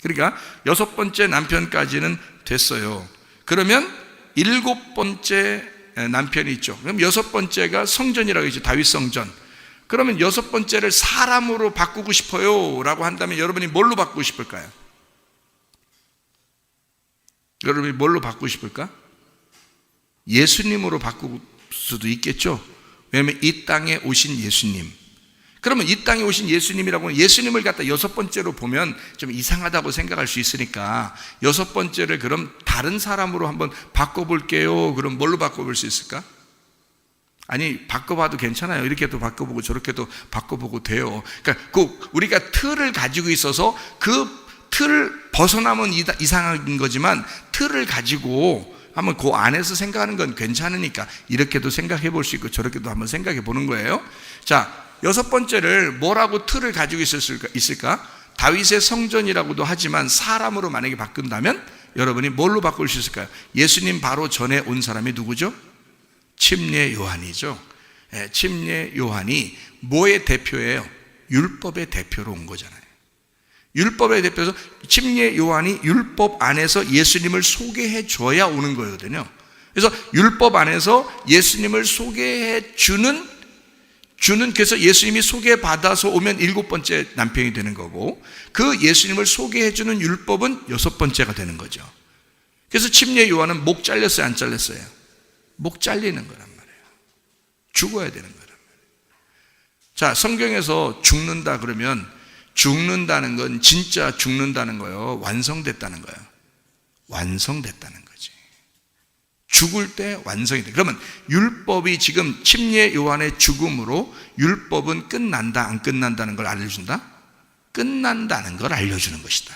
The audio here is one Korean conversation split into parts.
그러니까 6번째 남편까지는 됐어요. 그러면 7번째 남편이 있죠. 그럼 6번째가 성전이라고 했죠. 다윗 성전. 그러면 6번째를 사람으로 바꾸고 싶어요 라고 한다면 여러분이 뭘로 바꾸고 싶을까요? 여러분이 뭘로 바꾸고 싶을까? 예수님으로 바꿀 수도 있겠죠. 왜냐하면 이 땅에 오신 예수님. 그러면 이 땅에 오신 예수님이라고 하면 예수님을 갖다 6번째로 보면 좀 이상하다고 생각할 수 있으니까 6번째를 그럼 다른 사람으로 한번 바꿔볼게요. 그럼 뭘로 바꿔볼 수 있을까? 아니, 바꿔봐도 괜찮아요. 이렇게도 바꿔보고 저렇게도 바꿔보고 돼요. 그러니까 우리가 틀을 가지고 있어서 그 틀을 벗어나면 이상한 거지만 틀을 가지고 한번 그 안에서 생각하는 건 괜찮으니까 이렇게도 생각해 볼 수 있고 저렇게도 한번 생각해 보는 거예요. 자, 6번째를 뭐라고 틀을 가지고 있을까? 다윗의 성전이라고도 하지만 사람으로 만약에 바꾼다면 여러분이 뭘로 바꿀 수 있을까요? 예수님 바로 전에 온 사람이 누구죠? 침례 요한이죠. 침례 요한이 뭐의 대표예요? 율법의 대표로 온 거잖아요. 율법의 대표에서 침례 요한이 율법 안에서 예수님을 소개해 줘야 오는 거거든요. 그래서 율법 안에서 예수님을 소개해 주는 그래서 예수님이 소개받아서 오면 7번째 남편이 되는 거고, 그 예수님을 소개해 주는 율법은 6번째가 되는 거죠. 그래서 침례 요한은 목 잘렸어요, 안 잘렸어요? 목 잘리는 거란 말이에요. 죽어야 되는 거란 말이에요. 자, 성경에서 죽는다 그러면 죽는다는 건 진짜 죽는다는 거예요? 완성됐다는 거예요? 완성됐다는 거지. 죽을 때 완성이 돼. 그러면 율법이 지금 침례 요한의 죽음으로 율법은 끝난다, 안 끝난다는 걸 알려준다? 끝난다는 걸 알려주는 것이다.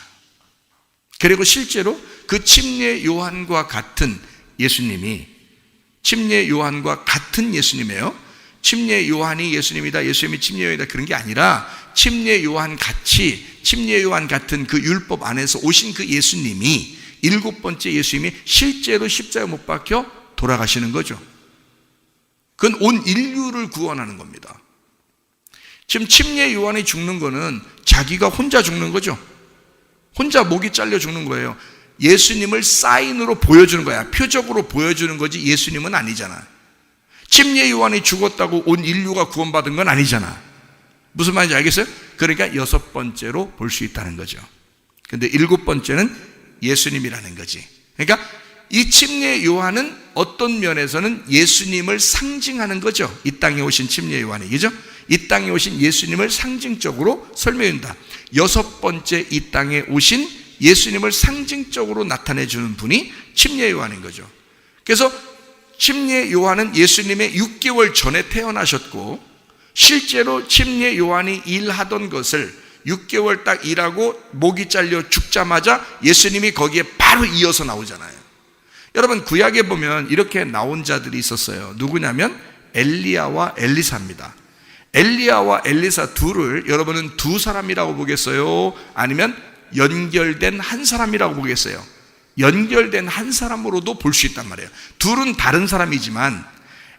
그리고 실제로 그 침례 요한과 같은 예수님이 침례 요한과 같은 예수님이에요. 침례 요한이 예수님이다, 예수님이 침례 요한이다 그런 게 아니라 침례 요한 같이 침례 요한 같은 그 율법 안에서 오신 그 예수님이 7번째 예수님이 실제로 십자가에 못 박혀 돌아가시는 거죠. 그건 온 인류를 구원하는 겁니다. 지금 침례 요한이 죽는 거는 자기가 혼자 죽는 거죠. 혼자 목이 잘려 죽는 거예요. 예수님을 사인으로 보여주는 거야. 표적으로 보여주는 거지 예수님은 아니잖아. 침례 요한이 죽었다고 온 인류가 구원받은 건 아니잖아. 무슨 말인지 알겠어요? 그러니까 6번째로 볼 수 있다는 거죠. 근데 7번째는 예수님이라는 거지. 그러니까 이 침례 요한은 어떤 면에서는 예수님을 상징하는 거죠. 이 땅에 오신 침례 요한이, 그죠? 이 땅에 오신 예수님을 상징적으로 설명한다. 6번째 이 땅에 오신 예수님을 상징적으로 나타내 주는 분이 침례 요한인 거죠. 그래서 침례 요한은 예수님의 6개월 전에 태어나셨고, 실제로 침례 요한이 일하던 것을 6개월 딱 일하고 목이 잘려 죽자마자 예수님이 거기에 바로 이어서 나오잖아요. 여러분, 구약에 보면 이렇게 나온 자들이 있었어요. 누구냐면 엘리야와 엘리사입니다. 엘리야와 엘리사 둘을 여러분은 두 사람이라고 보겠어요? 아니면 연결된 한 사람이라고 보겠어요? 연결된 한 사람으로도 볼 수 있단 말이에요. 둘은 다른 사람이지만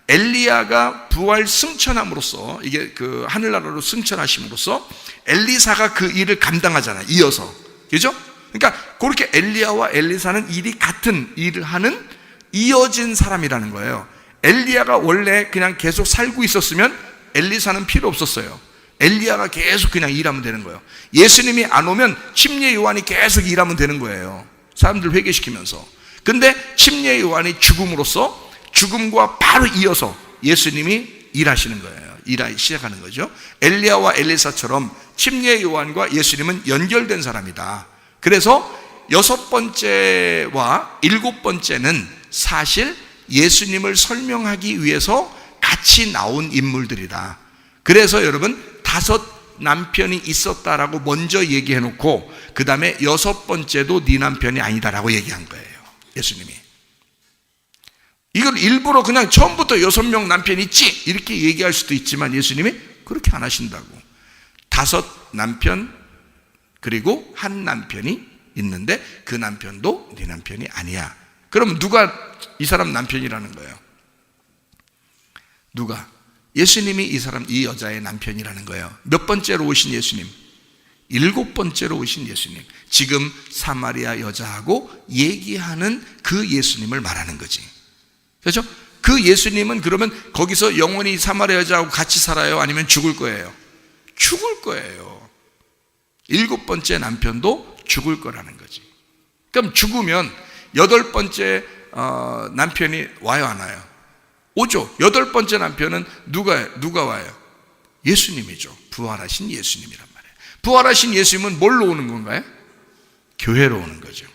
엘리야가 부활 승천함으로써, 이게 그 하늘나라로 승천하심으로써 엘리사가 그 일을 감당하잖아요. 이어서. 그죠? 그러니까 그렇게 엘리야와 엘리사는 일이 같은 일을 하는 이어진 사람이라는 거예요. 엘리야가 원래 그냥 계속 살고 있었으면 엘리사는 필요 없었어요. 엘리야가 계속 그냥 일하면 되는 거예요. 예수님이 안 오면 침례 요한이 계속 일하면 되는 거예요. 사람들 회개시키면서. 근데 침례 요한이 죽음으로써 죽음과 바로 이어서 예수님이 일하시는 거예요. 일하기 시작하는 거죠. 엘리야와 엘리사처럼 침례 요한과 예수님은 연결된 사람이다. 그래서 6번째와 7번째는 사실 예수님을 설명하기 위해서 같이 나온 인물들이다. 그래서 여러분 5 남편이 있었다라고 먼저 얘기해 놓고 그 다음에 6번째도 네 남편이 아니다라고 얘기한 거예요. 예수님이. 이걸 일부러 그냥 처음부터 6명 남편 있지 이렇게 얘기할 수도 있지만 예수님이 그렇게 안 하신다고. 5 남편 그리고 한 남편이 있는데 그 남편도 네 남편이 아니야. 그럼 누가 이 사람 남편이라는 거예요? 누가? 예수님이 이 여자의 남편이라는 거예요. 몇 번째로 오신 예수님? 7번째로 오신 예수님, 지금 사마리아 여자하고 얘기하는 그 예수님을 말하는 거지. 그렇죠? 그 예수님은 그러면 거기서 영원히 사마리아 여자하고 같이 살아요? 아니면 죽을 거예요? 죽을 거예요. 7번째 남편도 죽을 거라는 거지. 그럼 죽으면 8번째 남편이 와요, 안 와요? 오죠. 8번째 남편은 누가 와요? 예수님이죠. 부활하신 예수님이란 말이에요. 부활하신 예수님은 뭘로 오는 건가요? 교회로 오는 거죠.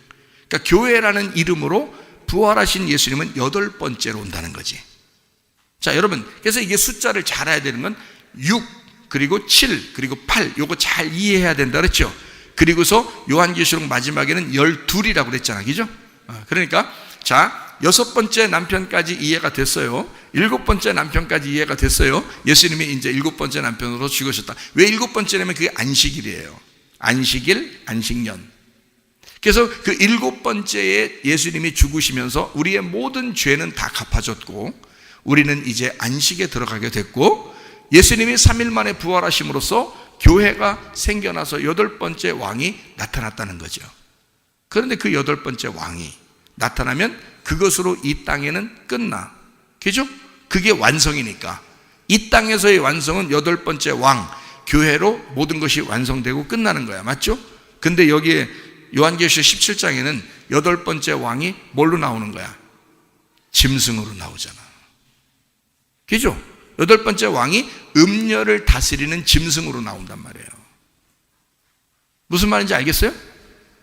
그러니까 교회라는 이름으로 부활하신 예수님은 8번째로 온다는 거지. 자, 여러분, 그래서 이게 숫자를 잘 알아야 되는 건 6, 그리고 7, 그리고 8, 요거 잘 이해해야 된다 그랬죠. 그리고서 요한계시록 마지막에는 12이라고 그랬잖아, 그죠? 그러니까 자, 6번째 남편까지 이해가 됐어요. 7번째 남편까지 이해가 됐어요. 예수님이 이제 7번째 남편으로 죽으셨다. 왜 7번째냐면 그게 안식일이에요. 안식일, 안식년. 그래서 그 7번째에 예수님이 죽으시면서 우리의 모든 죄는 다 갚아졌고, 우리는 이제 안식에 들어가게 됐고, 예수님이 3일 만에 부활하심으로써 교회가 생겨나서 8번째 왕이 나타났다는 거죠. 그런데 그 8번째 왕이 나타나면 그것으로 이 땅에는 끝나. 그죠? 그게 완성이니까. 이 땅에서의 완성은 8번째 왕, 교회로 모든 것이 완성되고 끝나는 거야. 맞죠? 근데 여기에 요한계시록 17장에는 8번째 왕이 뭘로 나오는 거야? 짐승으로 나오잖아. 그죠? 8번째 왕이 음녀를 다스리는 짐승으로 나온단 말이에요. 무슨 말인지 알겠어요?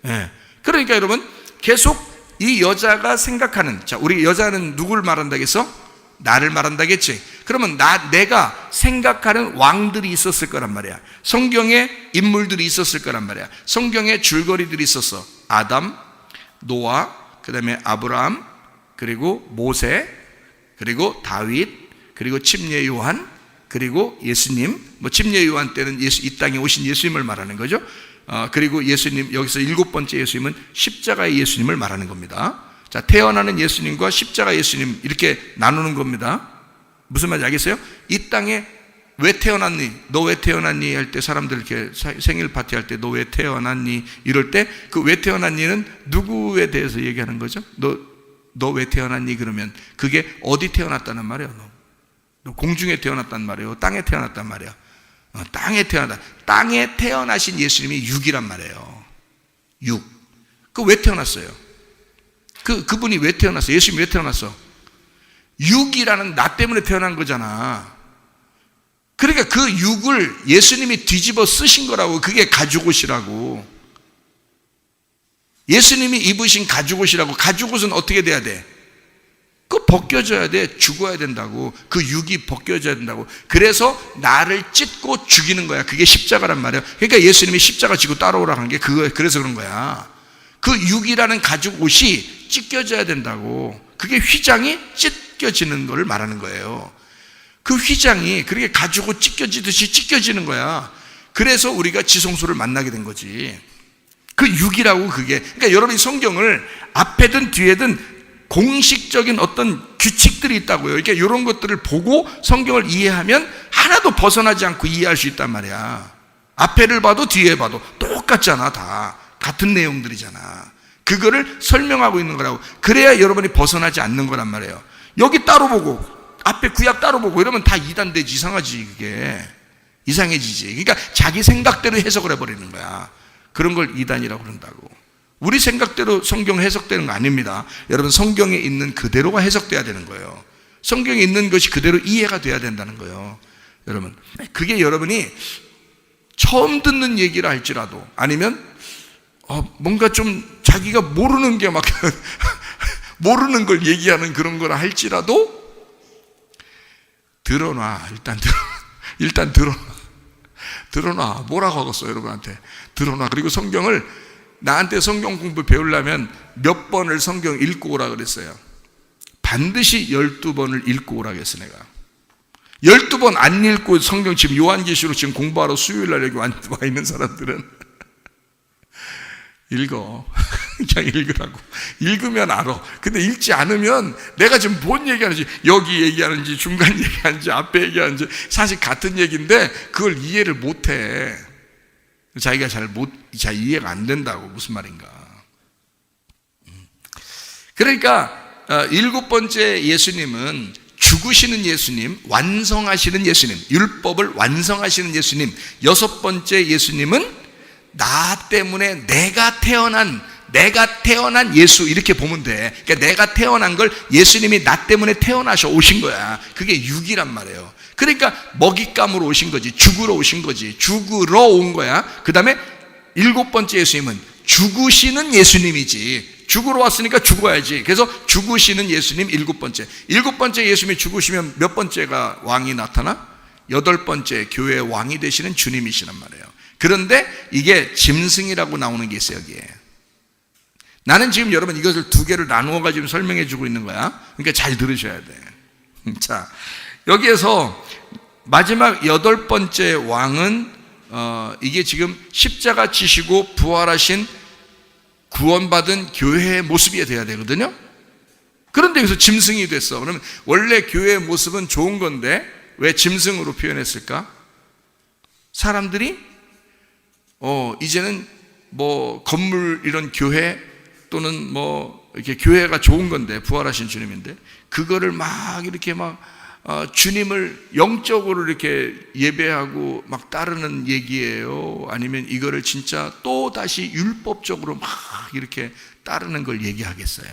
네. 그러니까 여러분, 계속 이 여자가 생각하는, 자, 우리 여자는 누굴 말한다겠어? 나를 말한다겠지. 그러면 내가 생각하는 왕들이 있었을 거란 말이야. 성경에 인물들이 있었을 거란 말이야. 성경에 줄거리들이 있었어. 아담, 노아, 그 다음에 아브라함, 그리고 모세, 그리고 다윗, 그리고 침례 요한, 그리고 예수님. 뭐 침례 요한 때는 이 땅에 오신 예수님을 말하는 거죠. 그리고 예수님, 여기서 7번째 예수님은 십자가의 예수님을 말하는 겁니다. 자, 태어나는 예수님과 십자가 예수님 이렇게 나누는 겁니다. 무슨 말인지 알겠어요? 이 땅에 왜 태어났니? 너 왜 태어났니? 할 때 사람들 이렇게 생일 파티 할 때 너 왜 태어났니? 이럴 때 그 왜 태어났니는 누구에 대해서 얘기하는 거죠? 너 왜 태어났니? 그러면 그게 어디 태어났다는 말이에요? 너 공중에 태어났단 말이에요? 땅에 태어났단 말이에요? 땅에 태어났다. 땅에 태어나신 예수님이 6이란 말이에요. 6. 그 왜 태어났어요? 그분이 왜 태어났어요? 예수님이 왜 태어났어? 6이라는 나 때문에 태어난 거잖아. 그러니까 그 6을 예수님이 뒤집어 쓰신 거라고. 그게 가죽옷이라고. 예수님이 입으신 가죽옷이라고. 가죽옷은 어떻게 돼야 돼? 그거 벗겨져야 돼. 죽어야 된다고. 그 6이 벗겨져야 된다고. 그래서 나를 찢고 죽이는 거야. 그게 십자가란 말이야. 그러니까 예수님이 십자가 지고 따라오라고 하는 게 그래서 그런 거야. 그 6이라는 가죽옷이 찢겨져야 된다고. 그게 휘장이 찢겨지는 걸 말하는 거예요. 그 휘장이 그렇게 가죽옷 찢겨지듯이 찢겨지는 거야. 그래서 우리가 지성소를 만나게 된 거지. 그 6이라고 그게. 그러니까 여러분이 성경을 앞에든 뒤에든 공식적인 어떤 규칙들이 있다고요. 그러니까 이런 것들을 보고 성경을 이해하면 하나도 벗어나지 않고 이해할 수 있단 말이야. 앞에를 봐도 뒤에 봐도 똑같잖아. 다 같은 내용들이잖아. 그거를 설명하고 있는 거라고. 그래야 여러분이 벗어나지 않는 거란 말이에요. 여기 따로 보고 앞에 구약 따로 보고 이러면 다 이단되지. 이상하지. 그게 이상해지지. 그러니까 자기 생각대로 해석을 해버리는 거야. 그런 걸 이단이라고 그런다고. 우리 생각대로 성경 해석되는 거 아닙니다. 여러분, 성경에 있는 그대로가 해석돼야 되는 거예요. 성경에 있는 것이 그대로 이해가 돼야 된다는 거예요. 여러분, 그게 여러분이 처음 듣는 얘기를 할지라도 아니면 뭔가 좀 자기가 모르는 게 막 모르는 걸 얘기하는 그런 거라 할지라도 드러놔. 일단 드러놔. 뭐라고 하겠어 여러분한테. 드러놔. 그리고 성경을 나한테 성경 공부 배우려면 몇 번을 성경 읽고 오라 그랬어요. 반드시 12번을 읽고 오라 그랬어. 내가 12번 안 읽고 성경 지금 요한계시록 지금 공부하러 수요일날 여기 와 있는 사람들은 읽어. 그냥 읽으라고. 읽으면 알아. 근데 읽지 않으면 내가 지금 뭔 얘기하는지, 여기 얘기하는지 중간 얘기하는지 앞에 얘기하는지 사실 같은 얘기인데 그걸 이해를 못해. 자기가 잘 이해가 안 된다고. 무슨 말인가. 그러니까 일곱 번째 예수님은 죽으시는 예수님, 완성하시는 예수님, 율법을 완성하시는 예수님. 여섯 번째 예수님은 나 때문에 내가 태어난 예수, 이렇게 보면 돼. 그러니까 내가 태어난 걸 예수님이 나 때문에 태어나셔 오신 거야. 그게 육이란 말이에요. 그러니까 먹잇감으로 오신 거지. 죽으러 오신 거지. 죽으러 온 거야. 그 다음에 일곱 번째 예수님은 죽으시는 예수님이지. 죽으러 왔으니까 죽어야지. 그래서 죽으시는 예수님 일곱 번째. 일곱 번째 예수님이 죽으시면 몇 번째가 왕이 나타나? 여덟 번째 교회의 왕이 되시는 주님이시란 말이에요. 그런데 이게 짐승이라고 나오는 게 있어요, 여기에. 나는 지금 여러분 이것을 두 개를 나누어 가지고 설명해 주고 있는 거야. 그러니까 잘 들으셔야 돼. 자, 여기에서 마지막 여덟 번째 왕은 이게 지금 십자가 지시고 부활하신 구원받은 교회의 모습이 돼야 되거든요. 그런데 여기서 짐승이 됐어. 그러면 원래 교회의 모습은 좋은 건데 왜 짐승으로 표현했을까? 사람들이 이제는 뭐 건물 이런 교회 또는 뭐 이렇게 교회가 좋은 건데, 부활하신 주님인데 그거를 막 이렇게 막 주님을 영적으로 이렇게 예배하고 막 따르는 얘기예요? 아니면 이거를 진짜 또 다시 율법적으로 막 이렇게 따르는 걸 얘기하겠어요?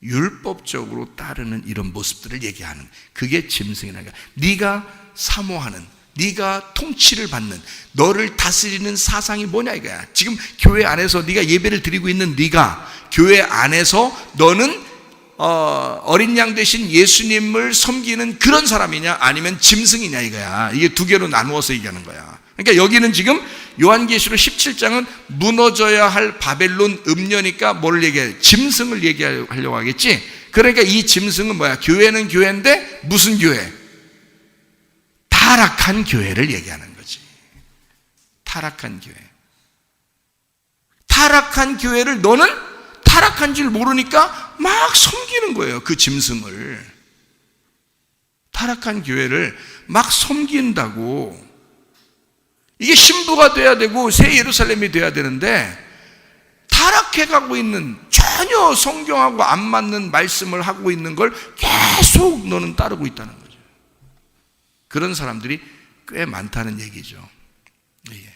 율법적으로 따르는 이런 모습들을 얘기하는, 그게 짐승이라는 거야. 네가 사모하는, 네가 통치를 받는, 너를 다스리는 사상이 뭐냐 이거야. 지금 교회 안에서 네가 예배를 드리고 있는 네가 교회 안에서 너는 어린 양 되신 예수님을 섬기는 그런 사람이냐 아니면 짐승이냐 이거야. 이게 두 개로 나누어서 얘기하는 거야. 그러니까 여기는 지금 요한계시록 17장은 무너져야 할 바벨론 음녀니까 뭘 얘기해? 짐승을 얘기하려고 하겠지. 그러니까 이 짐승은 뭐야? 교회는 교회인데 무슨 교회? 타락한 교회를 얘기하는 거지. 타락한 교회. 타락한 교회를 너는 타락한 줄 모르니까 막 섬기는 거예요. 그 짐승을. 타락한 교회를 막 섬긴다고. 이게 신부가 돼야 되고 새 예루살렘이 돼야 되는데 타락해가고 있는, 전혀 성경하고 안 맞는 말씀을 하고 있는 걸 계속 너는 따르고 있다는 거죠. 그런 사람들이 꽤 많다는 얘기죠. 예.